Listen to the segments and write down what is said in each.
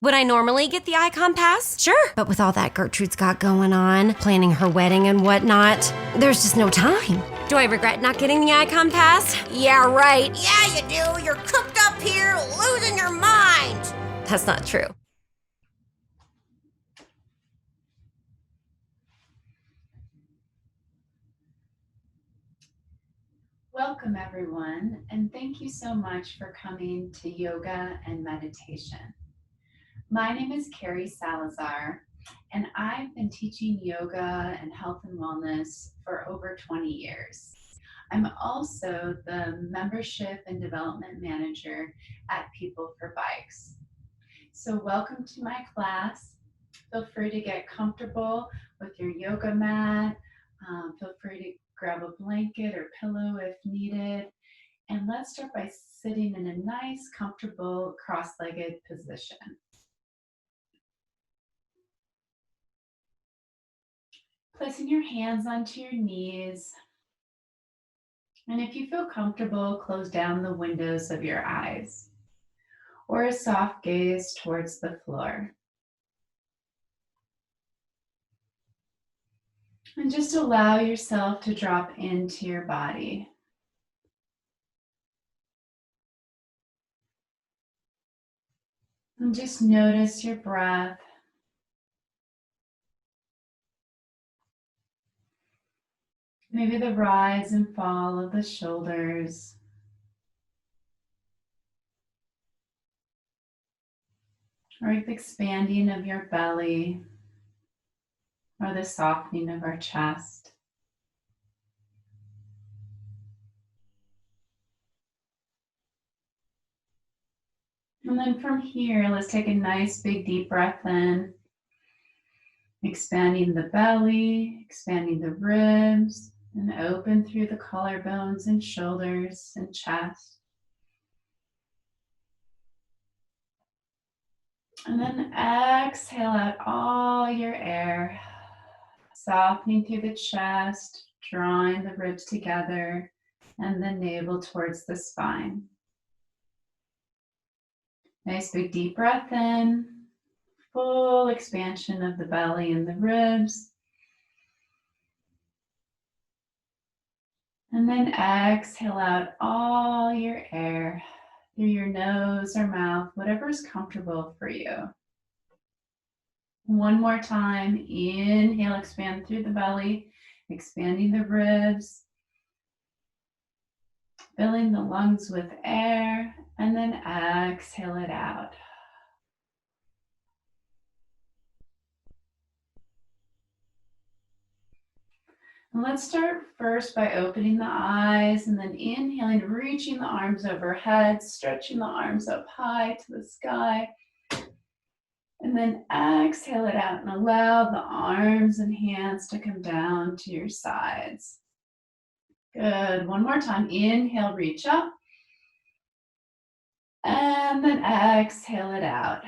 Would I normally get the Icon Pass? Sure. But with all that Gertrude's got going on, planning her wedding and whatnot, there's just no time. Do I regret not getting the Icon Pass? Yeah, right. Yeah, you do. You're cooped up here, losing your mind. That's not true. Welcome everyone, and thank you so much for coming to yoga and meditation. My name is Carrie Salazar, and I've been teaching yoga and health and wellness for over 20 years. I'm also the membership and development manager at People for Bikes. So welcome to my class. Feel free to get comfortable with your yoga mat. Feel free to grab a blanket or pillow if needed. And let's start by sitting in a nice, comfortable, cross-legged position. Placing your hands onto your knees. And if you feel comfortable, close down the windows of your eyes or a soft gaze towards the floor. And just allow yourself to drop into your body. And just notice your breath. Maybe the rise and fall of the shoulders. Or the expanding of your belly. Or the softening of our chest. And then from here, let's take a nice big deep breath in. Expanding the belly, expanding the ribs, and open through the collarbones and shoulders and chest. And then exhale out all your air, softening through the chest, drawing the ribs together, and the navel towards the spine. Nice big deep breath in, full expansion of the belly and the ribs. And then exhale out all your air through your nose or mouth, whatever is comfortable for you. One more time, inhale, expand through the belly, expanding the ribs, filling the lungs with air, and then exhale it out. And let's start first by opening the eyes and then inhaling, reaching the arms overhead, stretching the arms up high to the sky. And then exhale it out and allow the arms and hands to come down to your sides. Good. One more time. Inhale, reach up. And then exhale it out.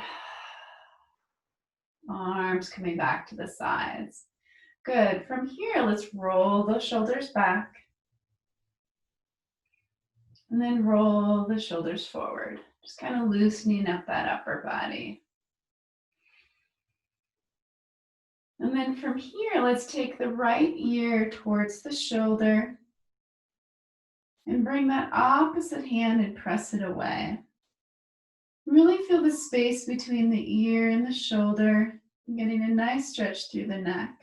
Arms coming back to the sides. Good. From here, let's roll those shoulders back. And then roll the shoulders forward. Just kind of loosening up that upper body. And then from here, let's take the right ear towards the shoulder and bring that opposite hand and press it away. Really feel the space between the ear and the shoulder, getting a nice stretch through the neck.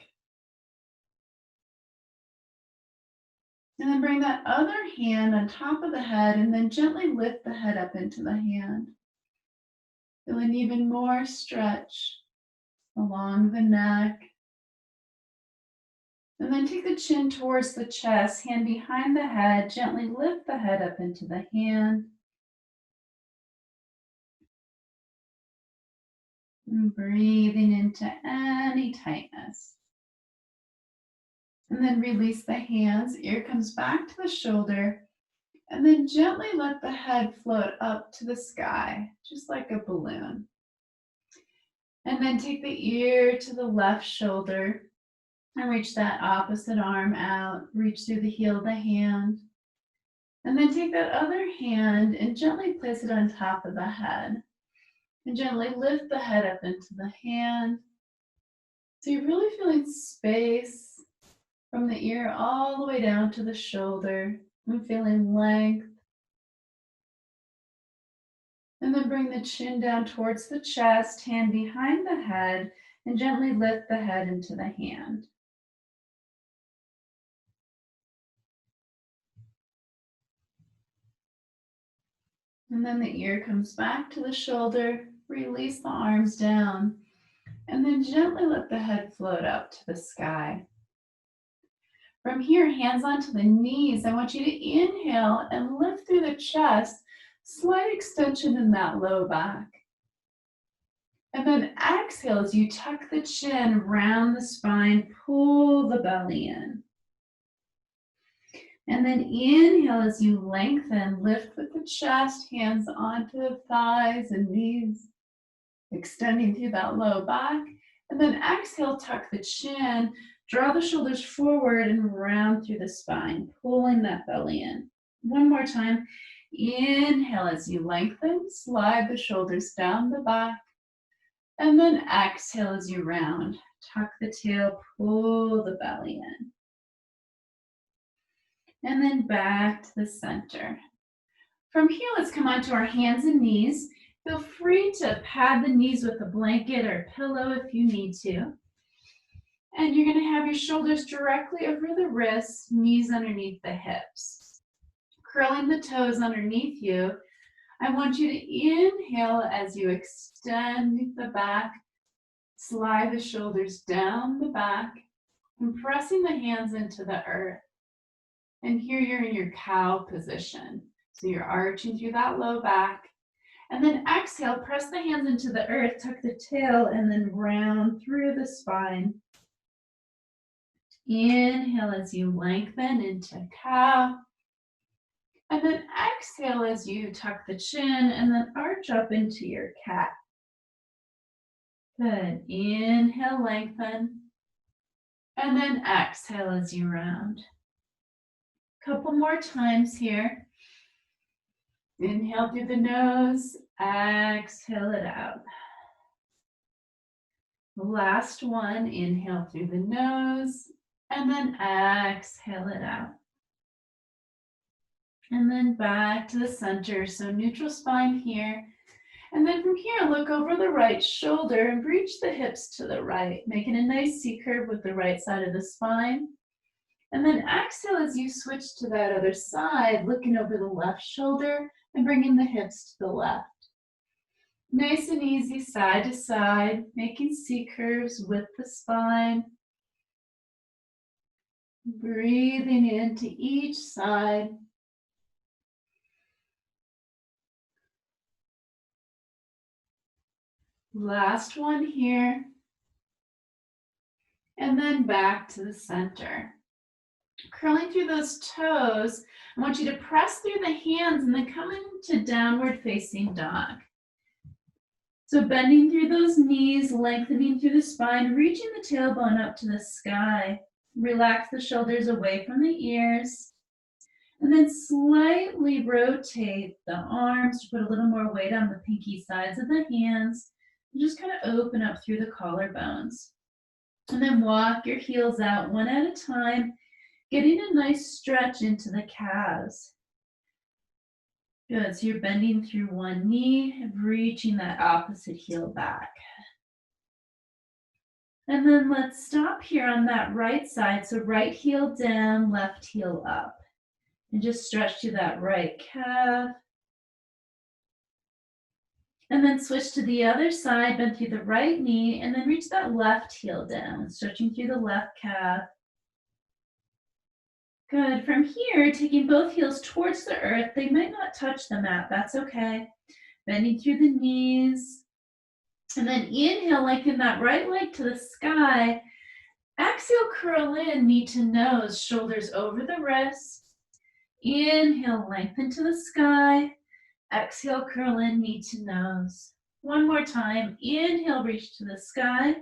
And then bring that other hand on top of the head and then gently lift the head up into the hand. Feel an even more stretch along the neck. And then take the chin towards the chest, hand behind the head, gently lift the head up into the hand. And breathing into any tightness. And then release the hands, ear comes back to the shoulder, and then gently let the head float up to the sky, just like a balloon. And then take the ear to the left shoulder and reach that opposite arm out, reach through the heel of the hand. And then take that other hand and gently place it on top of the head. And gently lift the head up into the hand. So you're really feeling space from the ear all the way down to the shoulder and feeling length. And then bring the chin down towards the chest, hand behind the head, and gently lift the head into the hand. And then the ear comes back to the shoulder, release the arms down, and then gently let the head float up to the sky. From here, hands onto the knees. I want you to inhale and lift through the chest, slight extension in that low back. And then exhale as you tuck the chin, round the spine, pull the belly in. And then inhale as you lengthen, lift with the chest, hands onto the thighs and knees, extending through that low back. And then exhale, tuck the chin, draw the shoulders forward and round through the spine, pulling that belly in. One more time. Inhale as you lengthen, slide the shoulders down the back. And then exhale as you round, tuck the tail, pull the belly in. And then back to the center. From here, let's come onto our hands and knees. Feel free to pad the knees with a blanket or pillow if you need to. And you're going to have your shoulders directly over the wrists, knees underneath the hips. Curling the toes underneath you. I want you to inhale as you extend the back, slide the shoulders down the back, and pressing the hands into the earth. And here you're in your cow position. So you're arching through that low back. And then exhale, press the hands into the earth, tuck the tail, and then round through the spine. Inhale as you lengthen into cow. And then exhale as you tuck the chin and then arch up into your cat. Good. Inhale, lengthen. And then exhale as you round. Couple more times here. Inhale through the nose, exhale it out. Last one, inhale through the nose, and then exhale it out. And then back to the center, so neutral spine here. And then from here, look over the right shoulder and reach the hips to the right, making a nice C curve with the right side of the spine. And then exhale as you switch to that other side, looking over the left shoulder and bringing the hips to the left. Nice and easy side to side, making C curves with the spine. Breathing into each side. Last one here. And then back to the center. Curling through those toes, I want you to press through the hands and then come into downward facing dog. So bending through those knees, lengthening through the spine, reaching the tailbone up to the sky. Relax the shoulders away from the ears. And then slightly rotate the arms to put a little more weight on the pinky sides of the hands. And just kind of open up through the collarbones. And then walk your heels out one at a time, getting a nice stretch into the calves. Good, so you're bending through one knee and reaching that opposite heel back. And then let's stop here on that right side. So right heel down, left heel up. And just stretch to that right calf. And then switch to the other side, bend through the right knee, and then reach that left heel down, stretching through the left calf. Good. From here, taking both heels towards the earth. They might not touch the mat. That's okay. Bending through the knees. And then inhale, lengthen that right leg to the sky. Exhale, curl in, knee to nose, shoulders over the wrists. Inhale, lengthen to the sky. Exhale, curl in, knee to nose. One more time. Inhale, reach to the sky.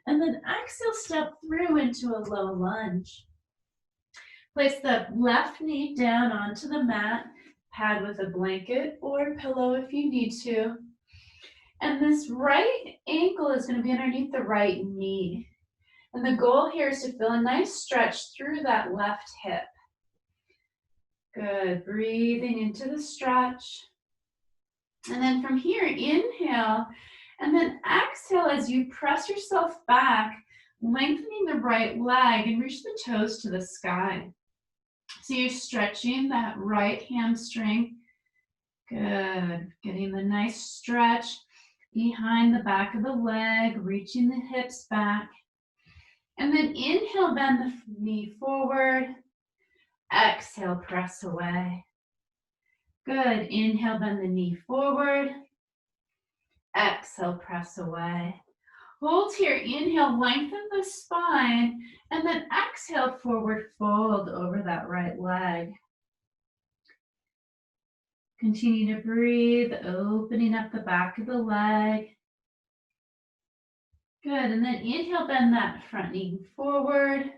And then exhale, step through into a low lunge. Place the left knee down onto the mat, pad with a blanket or pillow if you need to. And this right ankle is going to be underneath the right knee. And the goal here is to feel a nice stretch through that left hip. Good, breathing into the stretch. And then from here, inhale, and then exhale as you press yourself back, lengthening the right leg and reach the toes to the sky. So you're stretching that right hamstring. Good, getting the nice stretch behind the back of the leg, reaching the hips back. And then inhale, bend the knee forward. Exhale, press away. Good, inhale, bend the knee forward. Exhale, press away. Hold here, inhale, lengthen the spine, and then exhale, forward fold over that right leg. Continue to breathe, opening up the back of the leg. Good, and then inhale, bend that front knee forward.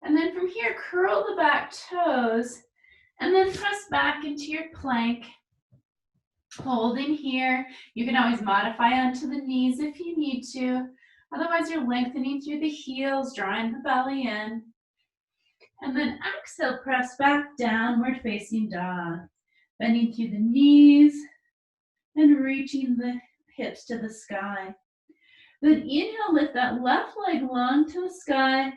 And then from here, curl the back toes, and then press back into your plank. Holding here. You can always modify onto the knees if you need to. Otherwise, you're lengthening through the heels, drawing the belly in. And then exhale, press back, downward facing dog. Bending through the knees and reaching the hips to the sky. Then inhale, lift that left leg long to the sky.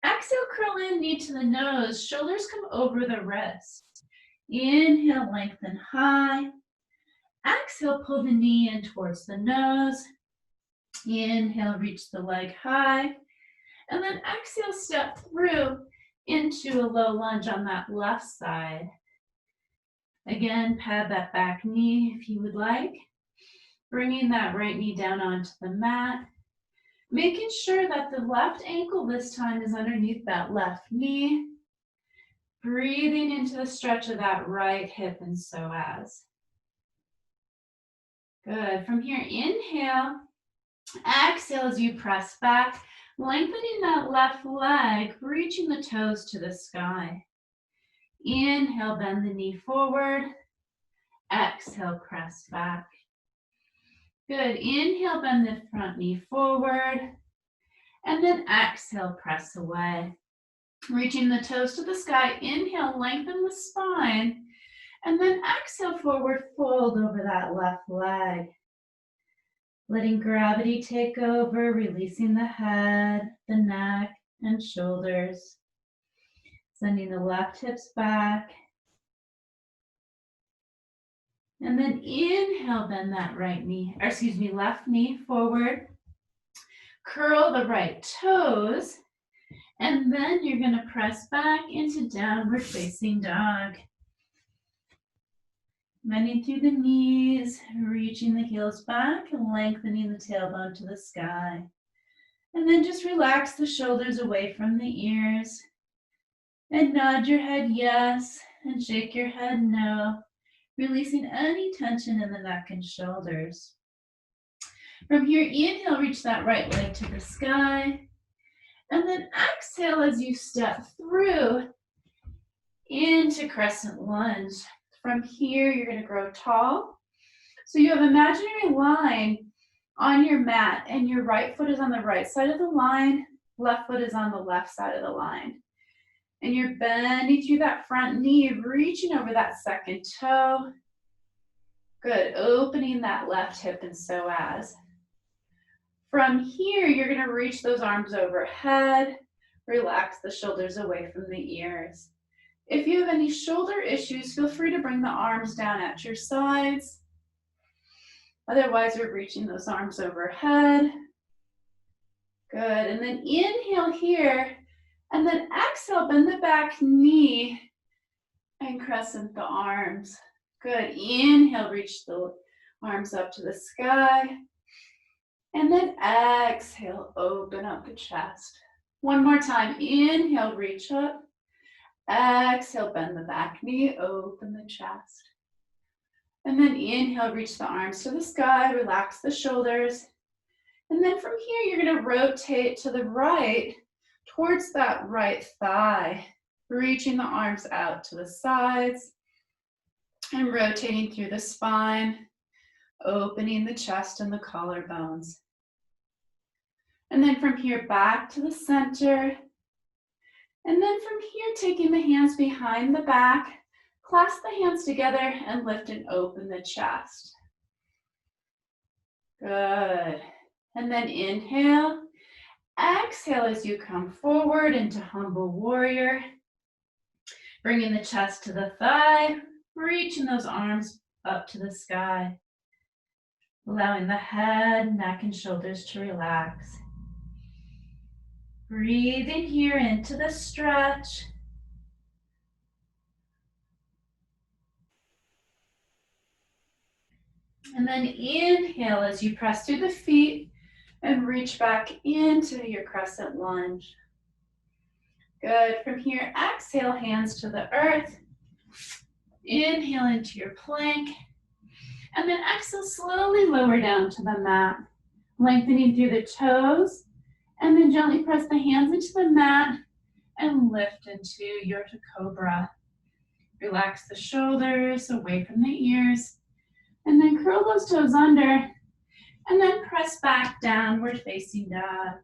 Exhale, curl in, knee to the nose. Shoulders come over the wrist. Inhale, lengthen high. Exhale, pull the knee in towards the nose. Inhale, reach the leg high. And then exhale, step through into a low lunge on that left side. Again, pad that back knee if you would like. Bringing that right knee down onto the mat. Making sure that the left ankle this time is underneath that left knee. Breathing into the stretch of that right hip and psoas. Good. From here, inhale. Exhale as you press back, lengthening that left leg, reaching the toes to the sky. Inhale, bend the knee forward. Exhale, press back. Good. Inhale, bend the front knee forward. And then exhale, press away. Reaching the toes to the sky. Inhale, lengthen the spine. And then exhale, forward fold over that left leg. Letting gravity take over, releasing the head, the neck, and shoulders. Sending the left hips back. And then inhale, bend that left knee forward. Curl the right toes. And then you're going to press back into downward facing dog. Bending through the knees, reaching the heels back, and lengthening the tailbone to the sky. And then just relax the shoulders away from the ears. And nod your head yes, and shake your head no, releasing any tension in the neck and shoulders. From here, inhale, reach that right leg to the sky. And then exhale as you step through into crescent lunge. From here, you're going to grow tall. So you have an imaginary line on your mat, and your right foot is on the right side of the line, left foot is on the left side of the line. And you're bending through that front knee, reaching over that second toe. Good, opening that left hip and psoas. From here, you're going to reach those arms overhead, relax the shoulders away from the ears. If you have any shoulder issues, feel free to bring the arms down at your sides. Otherwise, we're reaching those arms overhead. Good, and then inhale here, and then exhale, bend the back knee and crescent the arms. Good, inhale, reach the arms up to the sky. And then exhale, open up the chest. One more time, inhale, reach up. Exhale, bend the back knee, open the chest. And then inhale, reach the arms to the sky, relax the shoulders. And then from here, you're going to rotate to the right towards that right thigh, reaching the arms out to the sides and rotating through the spine, opening the chest and the collarbones. And then from here, back to the center. And then from here, taking the hands behind the back, clasp the hands together and lift and open the chest. Good. And then inhale. Exhale as you come forward into humble warrior. Bringing the chest to the thigh, reaching those arms up to the sky. Allowing the head, neck, and shoulders to relax. Breathing here into the stretch. And then inhale as you press through the feet and reach back into your crescent lunge. Good. From here, exhale, hands to the earth. Inhale into your plank. And then exhale, slowly lower down to the mat. Lengthening through the toes. And then gently press the hands into the mat and lift into your cobra. Relax the shoulders away from the ears. And then curl those toes under. And then press back downward facing dog.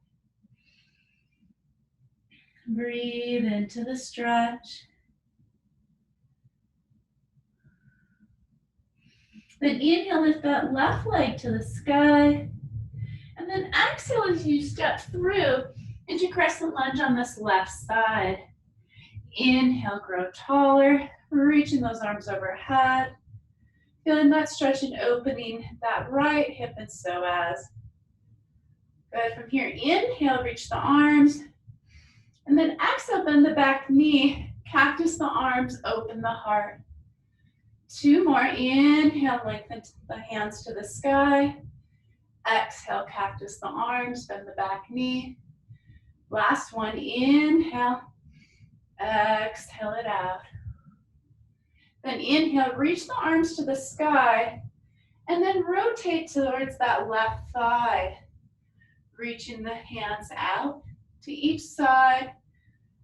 Breathe into the stretch. Then inhale, lift that left leg to the sky. And then exhale as you step through into crescent lunge on this left side. Inhale, grow taller, reaching those arms overhead. Feeling that stretch and opening that right hip and psoas. Good. From here, inhale, reach the arms. And then exhale, bend the back knee, cactus the arms, open the heart. 2 more. Inhale, lengthen the hands to the sky. Exhale, cactus the arms, bend the back knee. Last one. Inhale. Exhale it out. Then inhale, reach the arms to the sky. And then rotate towards that left thigh. Reaching the hands out to each side.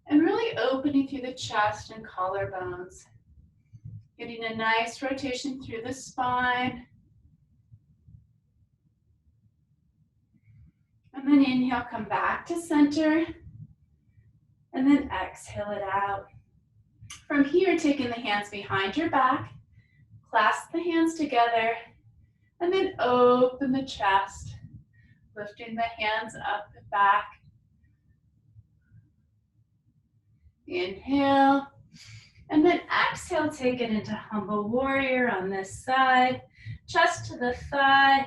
And really opening through the chest and collarbones. Getting a nice rotation through the spine. And then inhale, come back to center. And then exhale it out. From here, taking the hands behind your back. Clasp the hands together. And then open the chest. Lifting the hands up and back. Inhale. And then exhale, take it into humble warrior on this side. Chest to the thigh.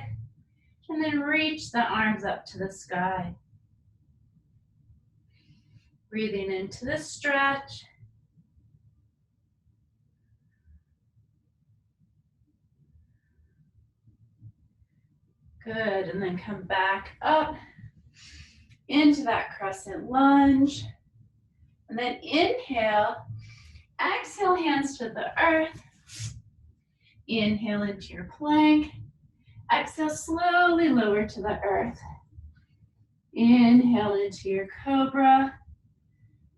And then reach the arms up to the sky. Breathing into the stretch. Good, and then come back up into that crescent lunge. And then inhale, exhale, hands to the earth. Inhale into your plank. Exhale, slowly lower to the earth. Inhale into your cobra.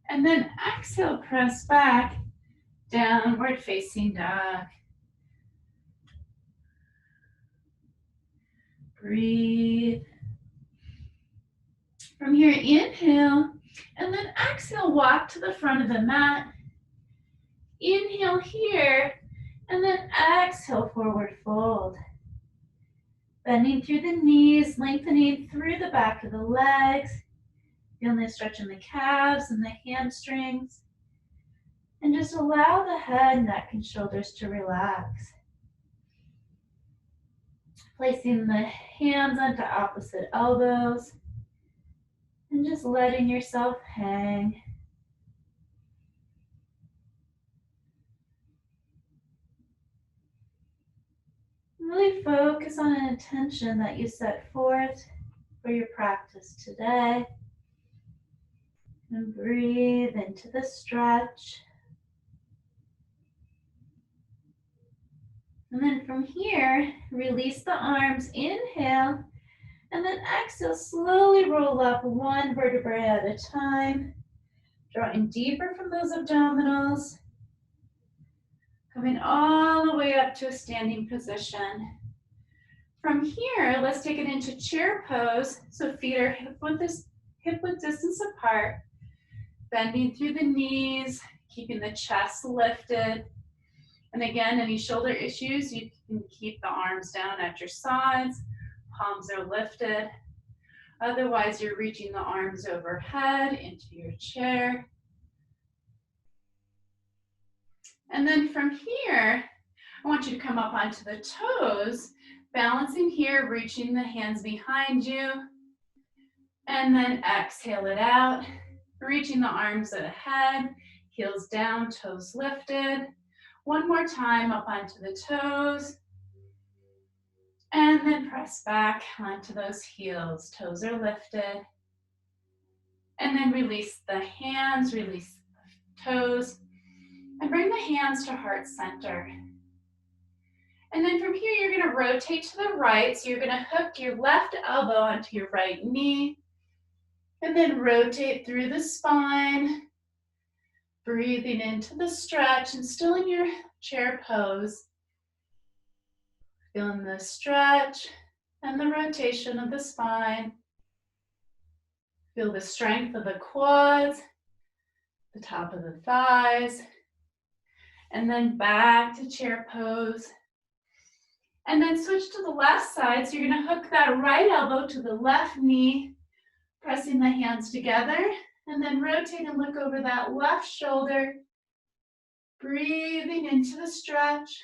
And then exhale, press back, downward facing dog. Breathe. From here, inhale, and then exhale, walk to the front of the mat. Inhale here, and then exhale, forward fold. Bending through the knees, lengthening through the back of the legs. Feeling the stretch in the calves and the hamstrings. And just allow the head, neck, and shoulders to relax. Placing the hands onto opposite elbows. And just letting yourself hang. Really focus on an intention that you set forth for your practice today. And breathe into the stretch. And then from here, release the arms, inhale, and then exhale, slowly roll up one vertebrae at a time, drawing deeper from those abdominals, coming all the way up to a standing position. From here, let's take it into chair pose. So feet are hip width distance apart, bending through the knees, keeping the chest lifted. And again, any shoulder issues, you can keep the arms down at your sides, palms are lifted. Otherwise, you're reaching the arms overhead into your chair. And then from here, I want you to come up onto the toes, balancing here, reaching the hands behind you. And then exhale it out, reaching the arms ahead, heels down, toes lifted. One more time up onto the toes. And then press back onto those heels, toes are lifted. And then release the hands, release the toes, and bring the hands to heart center. And then from here, you're gonna rotate to the right. So you're gonna hook your left elbow onto your right knee, and then rotate through the spine, breathing into the stretch and still in your chair pose. Feeling the stretch and the rotation of the spine. Feel the strength of the quads, the top of the thighs, and then back to chair pose. And then switch to the left side. So you're gonna hook that right elbow to the left knee, pressing the hands together, and then rotate and look over that left shoulder, breathing into the stretch.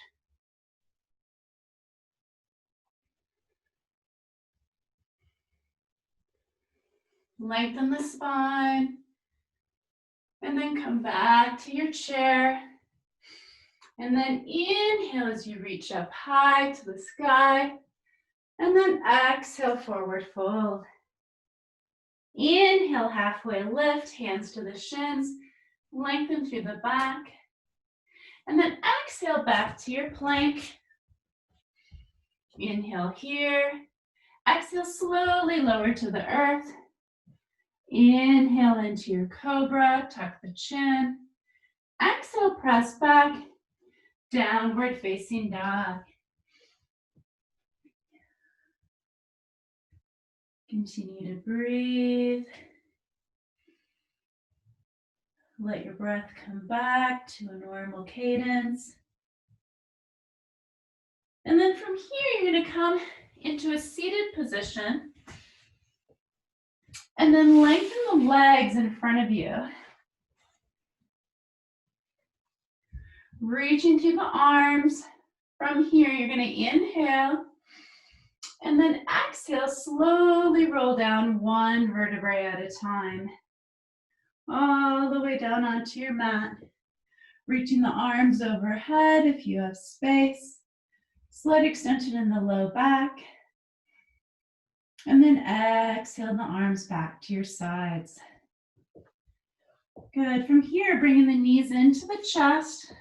Lengthen the spine, and then come back to your chair. And then inhale as you reach up high to the sky, and then exhale, forward fold. Inhale, halfway lift, hands to the shins, lengthen through the back. And then exhale back to your plank. Inhale here. Exhale, slowly lower to the earth. Inhale into your cobra, tuck the chin. Exhale, press back, downward facing dog. Continue to breathe. Let your breath come back to a normal cadence. And then from here, you're going to come into a seated position. And then lengthen the legs in front of you. Reaching through the arms. From here, you're going to inhale. And then exhale, slowly roll down one vertebrae at a time. All the way down onto your mat. Reaching the arms overhead if you have space. Slight extension in the low back. And then exhale the arms back to your sides. Good. From here, bringing the knees into the chest.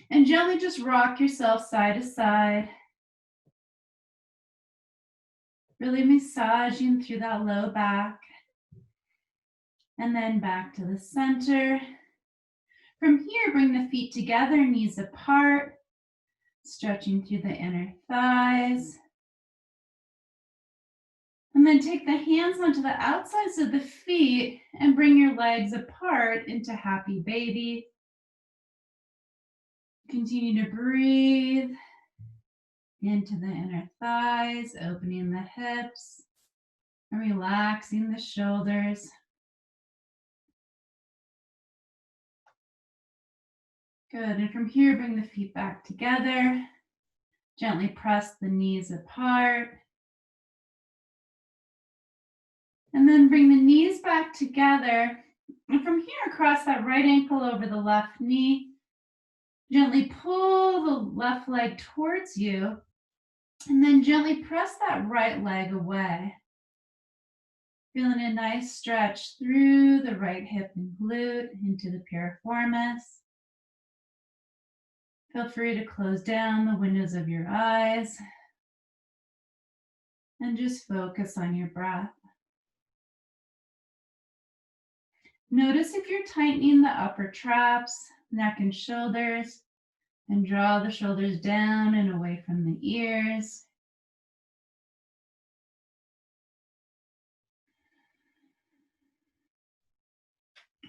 And gently just rock yourself side to side. Really massaging through that low back. And then back to the center. From here, bring the feet together, knees apart. Stretching through the inner thighs. And then take the hands onto the outsides of the feet and bring your legs apart into happy baby. Continue to breathe into the inner thighs, opening the hips and relaxing the shoulders. Good, and from here, bring the feet back together. Gently press the knees apart. And then bring the knees back together. And from here, cross that right ankle over the left knee. Gently pull the left leg towards you. And then gently press that right leg away. Feeling a nice stretch through the right hip and glute into the piriformis. Feel free to close down the windows of your eyes. And just focus on your breath. Notice if you're tightening the upper traps, neck and shoulders, And draw the shoulders down and away from the ears.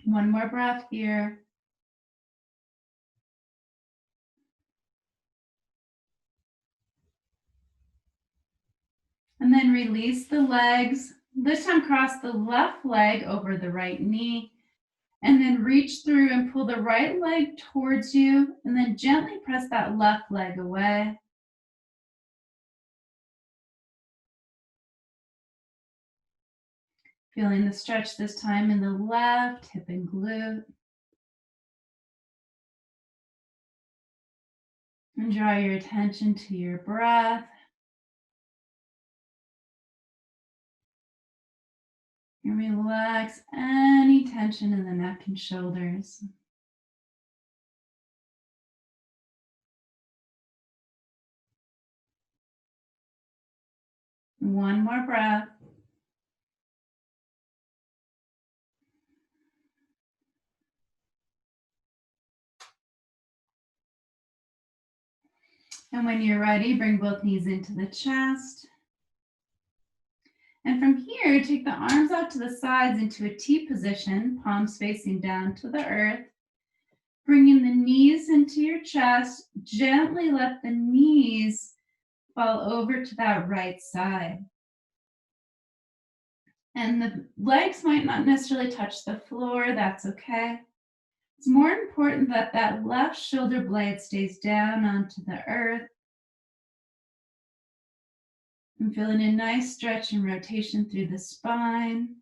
One more breath here. And then release the legs. This time cross the left leg over the right knee. And then reach through and pull the right leg towards you. And then gently press that left leg away. Feeling the stretch this time in the left hip and glute. And draw your attention to your breath. And relax any tension in the neck and shoulders. One more breath. And when you're ready, bring both knees into the chest. And from here, take the arms out to the sides into a T position, palms facing down to the earth. Bringing the knees into your chest, gently let the knees fall over to that right side. And the legs might not necessarily touch the floor, that's okay. It's more important that that left shoulder blade stays down onto the earth. I'm feeling a nice stretch and rotation through the spine.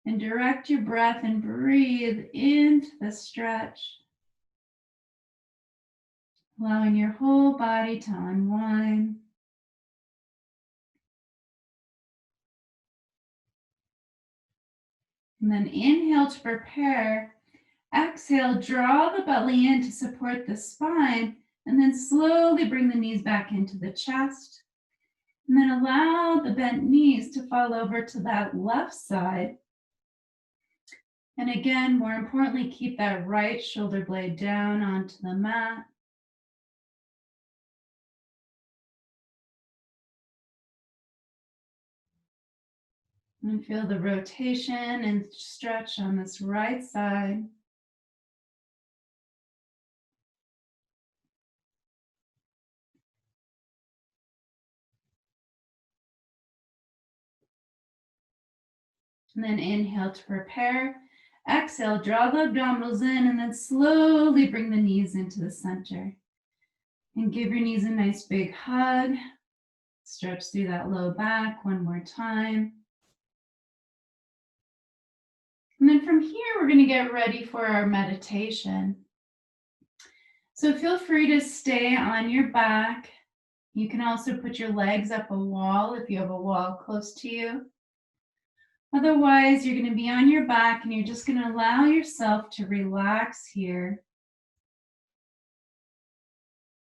And direct your breath and breathe into the stretch, allowing your whole body to unwind. And then inhale to prepare. Exhale, draw the belly in to support the spine, and then slowly bring the knees back into the chest. And then allow the bent knees to fall over to that left side. And again, more importantly, keep that right shoulder blade down onto the mat. And feel the rotation and stretch on this right side. And then inhale to prepare. Exhale, draw the abdominals in and then slowly bring the knees into the center. And give your knees a nice big hug. Stretch through that low back one more time. And then from here, we're going to get ready for our meditation. So feel free to stay on your back. You can also put your legs up a wall if you have a wall close to you. Otherwise, you're going to be on your back and you're just going to allow yourself to relax here.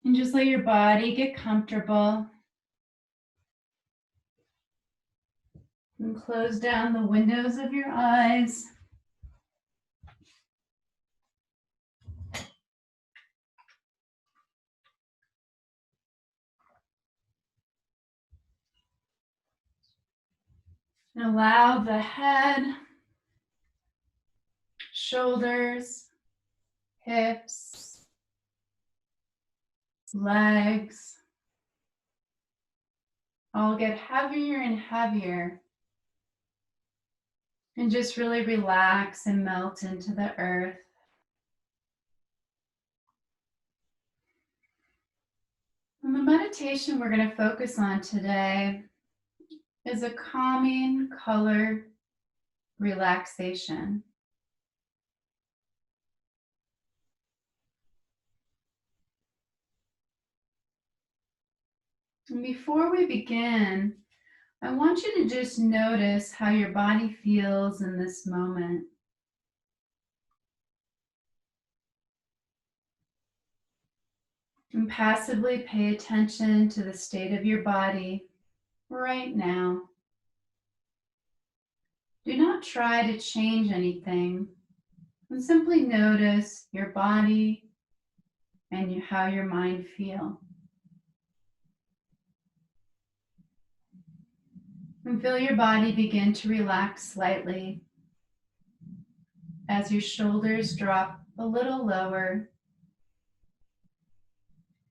And just let your body get comfortable. And close down the windows of your eyes. And allow the head, shoulders, hips, legs, all get heavier and heavier. And just really relax and melt into the earth. And the meditation we're going to focus on today is a calming color relaxation. And before we begin, I want you to just notice how your body feels in this moment. And passively pay attention to the state of your body right now. Do not try to change anything, and simply notice your body and how your mind feel. And feel your body begin to relax slightly as your shoulders drop a little lower.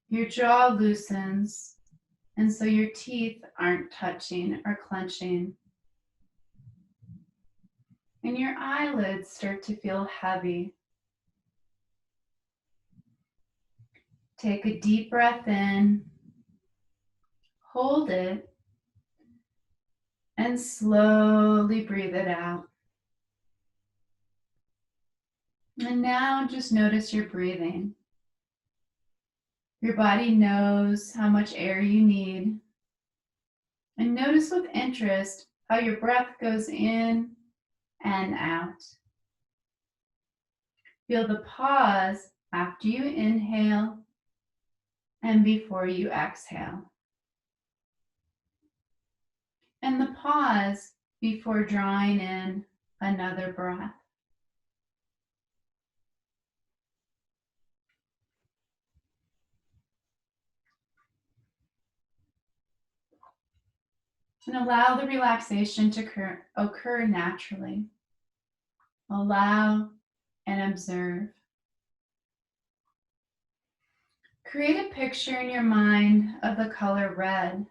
Your jaw loosens, and so your teeth aren't touching or clenching. And your eyelids start to feel heavy. Take a deep breath in, hold it, and slowly breathe it out. And now just notice your breathing. Your body knows how much air you need. And notice with interest how your breath goes in and out. Feel the pause after you inhale and before you exhale. And the pause before drawing in another breath. And allow the relaxation to occur naturally. Allow and observe. Create a picture in your mind of the color red.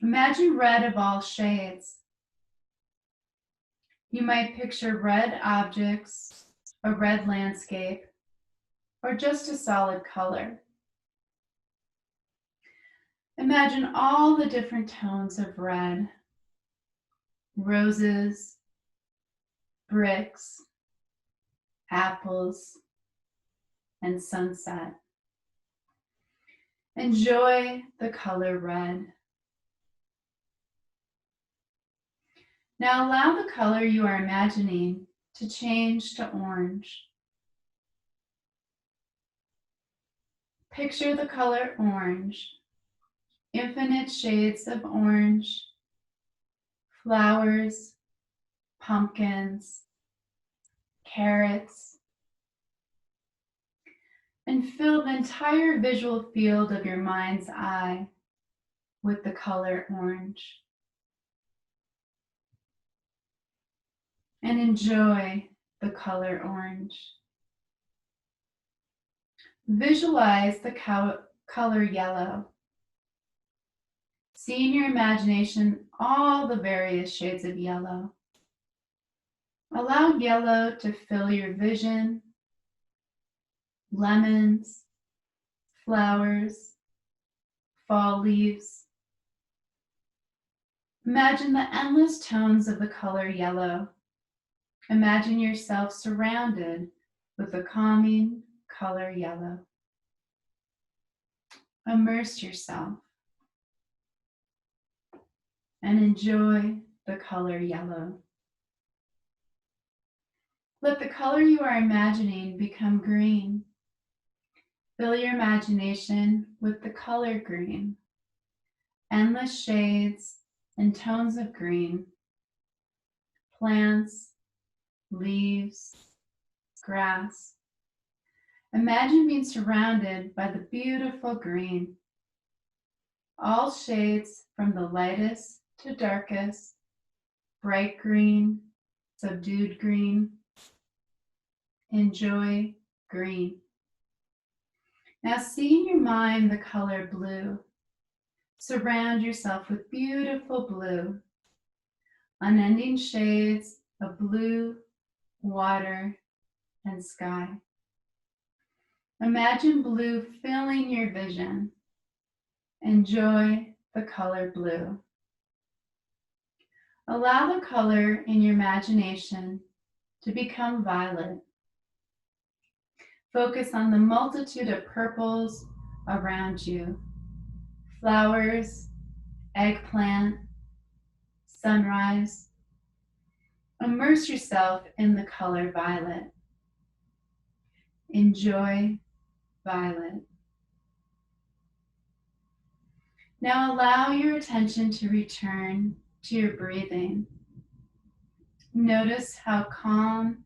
Imagine red of all shades. You might picture red objects, a red landscape, or just a solid color. Imagine all the different tones of red: roses, bricks, apples, and sunset. Enjoy the color red. Now allow the color you are imagining to change to orange. Picture the color orange, infinite shades of orange, flowers, pumpkins, carrots, and fill the entire visual field of your mind's eye with the color orange. And enjoy the color orange. Visualize the color yellow. See in your imagination all the various shades of yellow. Allow yellow to fill your vision. Lemons, flowers, fall leaves. Imagine the endless tones of the color yellow. Imagine yourself surrounded with the calming color yellow. Immerse yourself and enjoy the color yellow. Let the color you are imagining become green. Fill your imagination with the color green. Endless shades and tones of green. Plants, leaves, grass. Imagine being surrounded by the beautiful green. All shades from the lightest to darkest, bright green, subdued green. Enjoy green. Now see in your mind the color blue. Surround yourself with beautiful blue. Unending shades of blue, water, and sky. Imagine blue filling your vision. Enjoy the color blue. Allow the color in your imagination to become violet. Focus on the multitude of purples around you. Flowers, eggplant, sunrise. Immerse yourself in the color violet. Enjoy violet. Now allow your attention to return to your breathing. Notice how calm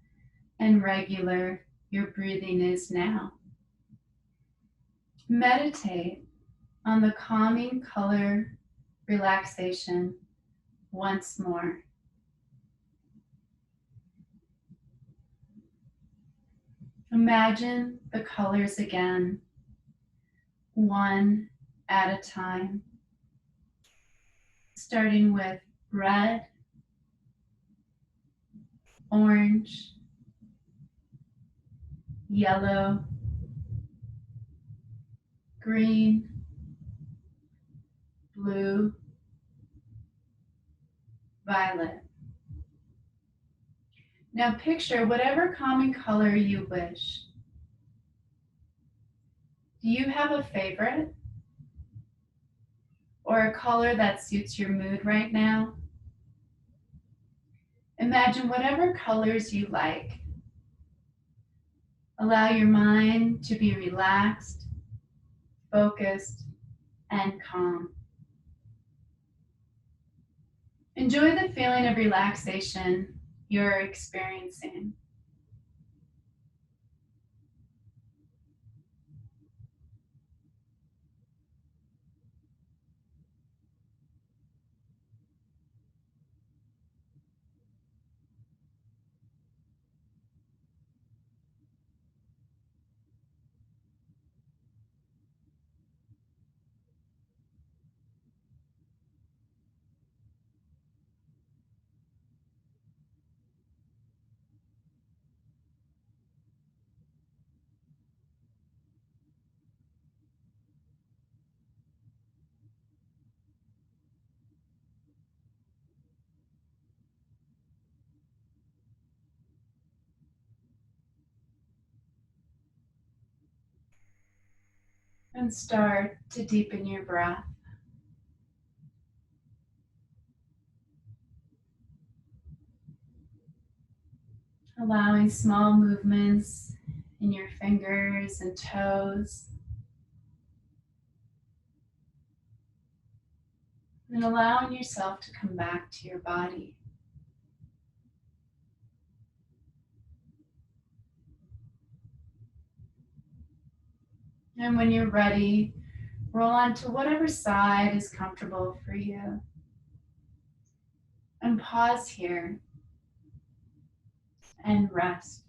and regular your breathing is now. Meditate on the calming color relaxation once more. Imagine the colors again, one at a time, starting with red, orange, yellow, green, blue, violet. Now picture whatever common color you wish. Do you have a favorite? Or a color that suits your mood right now? Imagine whatever colors you like. Allow your mind to be relaxed, focused, and calm. Enjoy the feeling of relaxation you're experiencing. And start to deepen your breath. Allowing small movements in your fingers and toes. And allowing yourself to come back to your body. And when you're ready, roll onto whatever side is comfortable for you. And pause here and rest.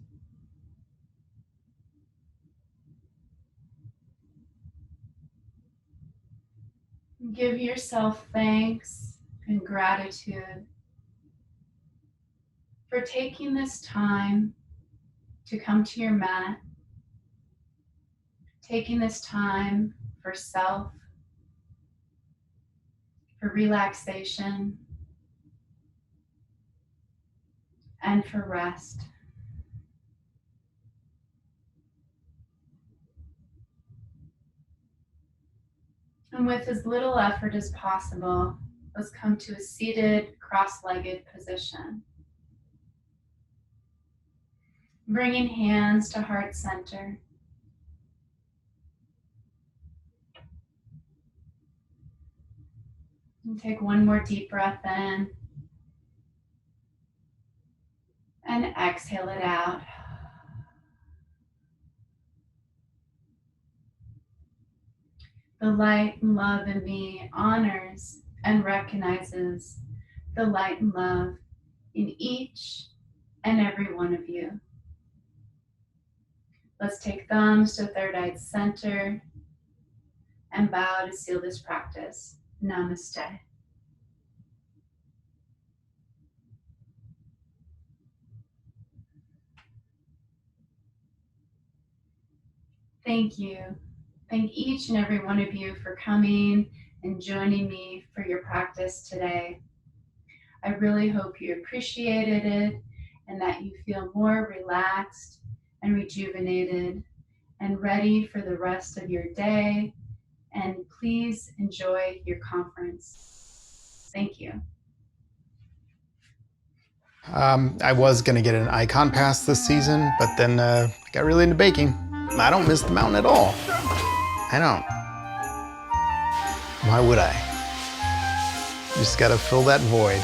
Give yourself thanks and gratitude for taking this time to come to your mat, taking this time for self, for relaxation, and for rest. And with as little effort as possible, let's come to a seated, cross-legged position. Bringing hands to heart center. And take one more deep breath in. And exhale it out. The light and love in me honors and recognizes the light and love in each and every one of you. Let's take thumbs to third eye center and bow to seal this practice. Namaste. Thank you. Thank each and every one of you for coming and joining me for your practice today. I really hope you appreciated it and that you feel more relaxed and rejuvenated and ready for the rest of your day. And please enjoy your conference. Thank you. I was going to get an icon pass this season, but then I got really into baking. I don't miss the mountain at all. I don't. Why would I? You just got to fill that void.